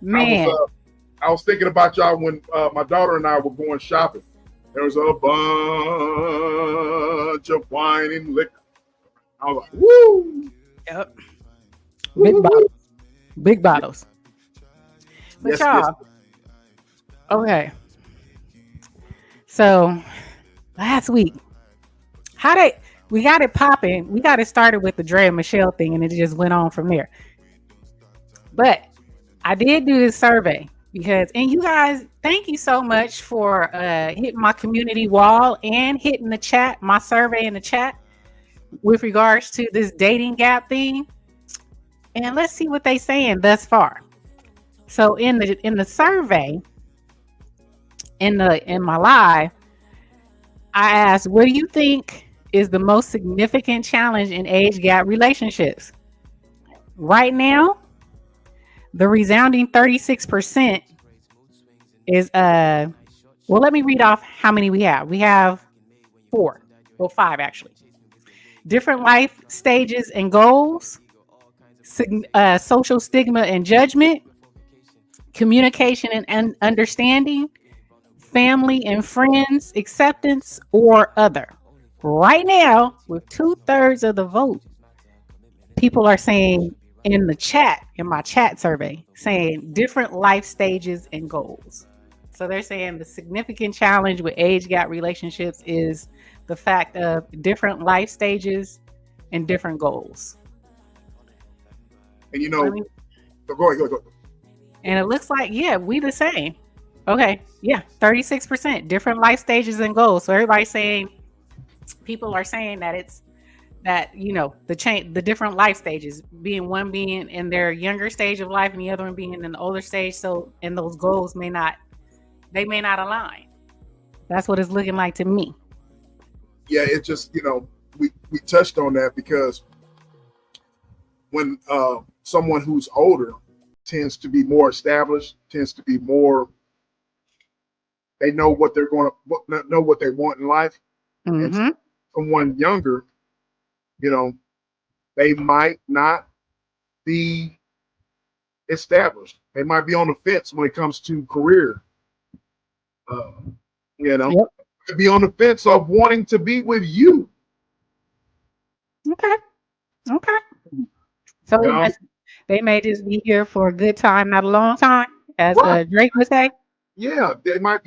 Man, I was thinking about y'all when my daughter and I were going shopping. There was a bunch of wine and liquor. I was like, woo, yep. woo, Big woo, woo. bottles. Big Yeah, bottles. But yes, yes. y'all, okay. So last week, how they we got it popping. We got it started with the Dre and Michelle thing, and it just went on from there. But I did do this survey because, and you guys, thank you so much for hitting my community wall and hitting the chat, my survey in the chat with regards to this dating gap thing. And let's see what they saying thus far. So in the survey in my live, I asked, what do you think is the most significant challenge in age gap relationships? Right now, the resounding 36% is well, let me read off how many we have. We have four. Well, five actually. Different life stages and goals, social stigma and judgment, communication and understanding, family and friends, acceptance, or other. Right now, with 2/3 of the vote, people are saying in the chat, in my chat survey, saying different life stages and goals. So they're saying the significant challenge with age gap relationships is the fact of different life stages and different goals. And you Let know, me, go ahead, go ahead. and it looks like, yeah, we the same. Okay, yeah, 36%, different life stages and goals. So everybody's saying, people are saying that it's that, the different life stages, being in their younger stage of life and the other one being in an older stage. So, and those goals may not align. That's what it's looking like to me. Yeah, it just we touched on that because when someone who's older tends to be more established, tends to be more, they know what they're going to know what they want in life, and Mm-hmm. someone younger, you know, they might not be established. They might be on the fence when it comes to career. Uh, you know, Yep. could be on the fence of wanting to be with you. Okay. Okay. So You know, they may just be here for a good time, not a long time, as right? Drake would say. Yeah, they might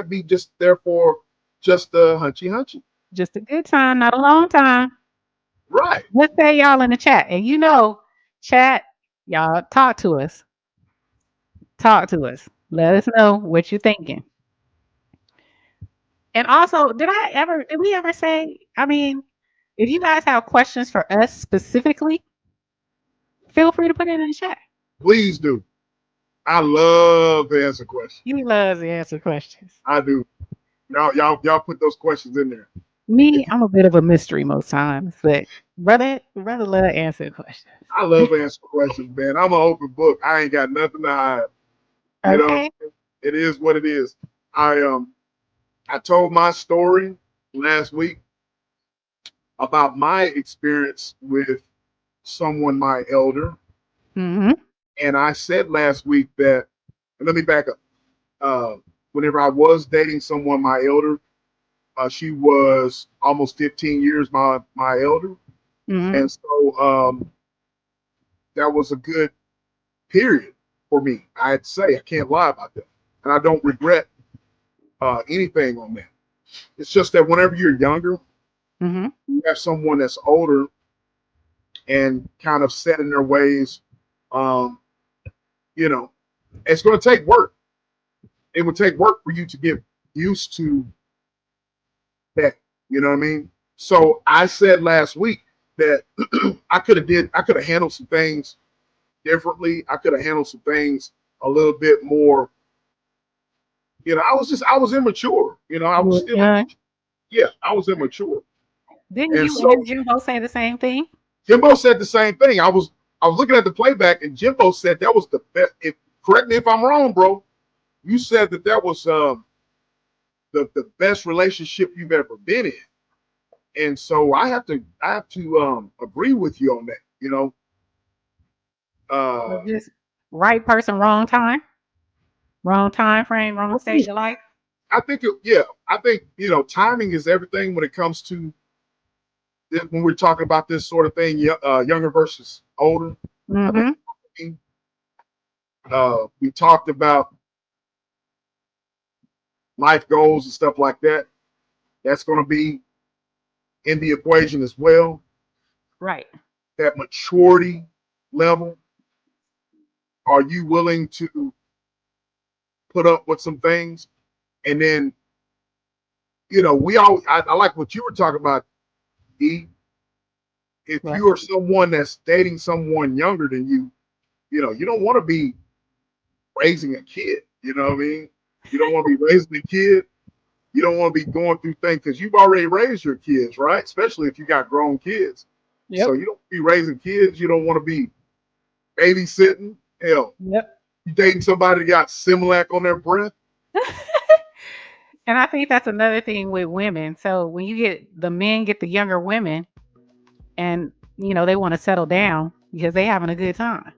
be just there for just the hunchy hunchy. Just a good time, not a long time. Right. Let's say y'all in the chat. And chat, y'all talk to us. Talk to us. Let us know what you're thinking. And also, did we ever say, I mean, if you guys have questions for us specifically, feel free to put it in the chat. Please do. I love to answer questions. You love to answer questions. I do. Y'all put those questions in there. Me, If you, I'm a bit of a mystery most times, but brother love answering questions. I love to answer questions, man. I'm an open book. I ain't got nothing to hide. You know, Okay. it is what it is. I told my story last week about my experience with someone my elder, Mm-hmm. and I said last week that. And let me back up. Uh, Whenever I was dating someone my elder, she was almost 15 years my elder, Mm-hmm. and so that was a good period for me. I'd say I can't lie about that, and I don't regret anything on that. It's just that whenever you're younger, Mm-hmm. you have someone that's older and kind of set in their ways. Um, you know, it's going to take work. It would take work for you to get used to that. You know what I mean? So I said last week that I could have handled some things differently. I could have handled some things a little bit more. I was immature. I You was were still, young. yeah, I was immature. Didn't And you and so Jimbo say the same thing? Jimbo said the same thing. I was looking at the playback, and Jimbo said that was the best. Correct me if I'm wrong, bro. You said that was the best relationship you've ever been in, and so I have to agree with you on that. Well, Uh, Right person, wrong time frame, wrong I stage think, of life. yeah, I think timing is everything when it comes to when we're talking about this sort of thing, younger versus older. I think Mm-hmm. we talked about life goals and stuff like that. That's going to be in the equation as well. Right. That maturity level. Are you willing to put up with some things? And then, I like what you were talking about, E. If Right. you are someone that's dating someone younger than you, you don't want to be raising a kid. You know what I mean? You don't want to be raising a kid. You don't want to be going through things because you've already raised your kids, right? Especially if you got grown kids. So Yep. you don't be raising kids. You don't want to be babysitting. Hell, Yep. you dating somebody that got Similac on their breath. And I think that's another thing with women. So when you get the men get the younger women and they want to settle down because they having a good time.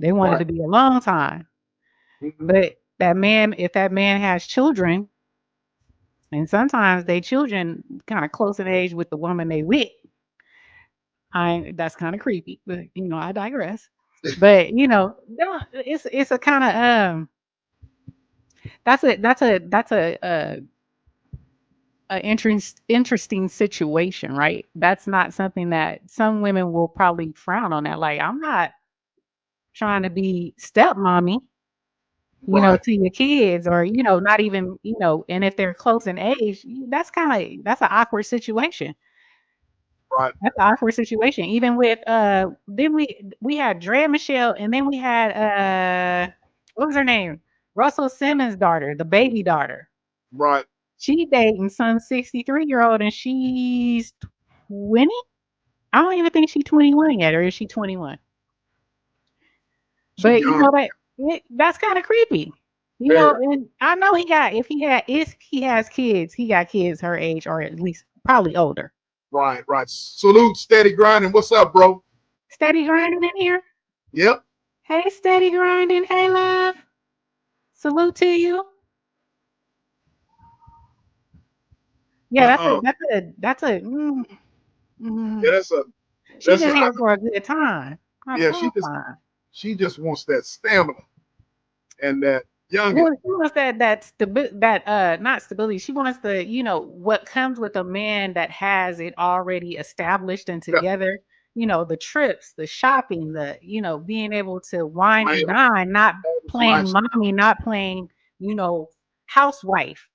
They want it Right. to be a long time. Mm-hmm. But that man, if that man has children, and sometimes they children kind of close in age with the woman they with, that's kind of creepy. But I digress. But no, it's a kind of that's a interesting situation, right? That's not something that some women will probably frown on. That like I'm not trying to be stepmommy, Right. to your kids, or not even, and if they're close in age, that's an awkward situation. Right. That's an awkward situation. Even with then we had Drea Michelle, and then we had what was her name? Russell Simmons' daughter, the baby daughter. Right. She dating some 63-year-old, and she's 20. I don't even think she's 21 yet, or is she 21? Too But young. that's kind of creepy. Very. And I know if he has kids, he got kids her age, or at least probably older. Right. Right. Salute, steady grinding. What's up, bro? Steady grinding in here. Yep. Hey, steady grinding. Hey, love. Salute to you. Yeah, Uh-uh. mm. Yeah, that's a She that's just a here for a good time. Have a yeah. good time. She just wants that stamina and that youngin. She wants that not stability. She wants what comes with a man that has it already established and That together. The trips, the shopping, being able to wine and life, dine, not playing lifestyle. mommy, not playing, you know, housewife.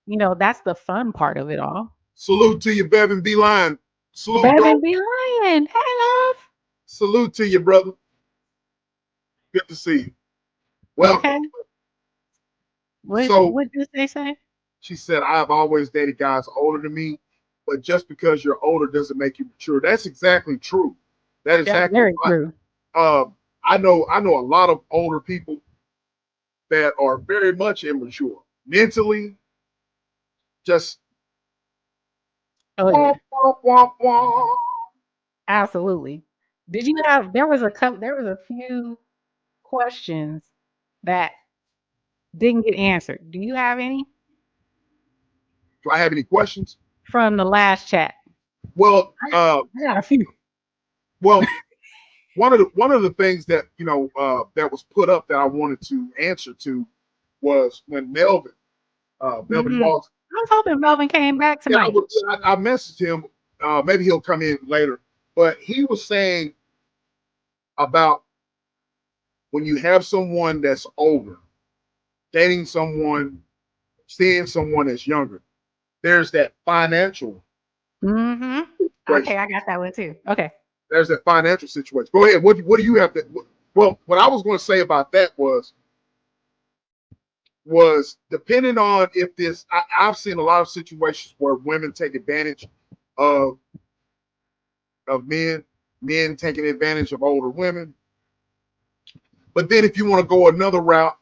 That's the fun part of it all. Salute to you, Bevan B. Line. Salute, Baby bro. be lying. Hey, love. Salute to you, brother. Good to see you. Welcome. Okay. What So what did they say? she said, I've always dated guys older than me, but just because you're older doesn't make you mature. That's exactly true. That is That's exactly very right. true. I know a lot of older people that are very much immature. Mentally, just Oh womp, yeah. womp, womp, womp. Absolutely. Did you have there was a few questions that didn't get answered. Do you have any Do I have any questions? from the last chat? Well, I got, I got a few. well, one of the things that that was put up that I wanted to answer to was when Melvin Mhm. Walls. I was hoping Melvin came back Yeah, tonight. I messaged him. Maybe he'll come in later, but he was saying about when you have someone that's older, dating someone, seeing someone that's younger. There's that financial Mhm. Okay, situation. I got that one too. Okay. There's that financial situation. Go ahead. What do you have to? Well, what I was going to say about that was depending on if I've seen a lot of situations where women take advantage of men, men taking advantage of older women. But then if you want to go another route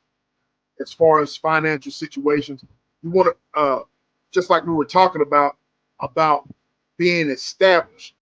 as far as financial situations, you want to just like we were talking about being established.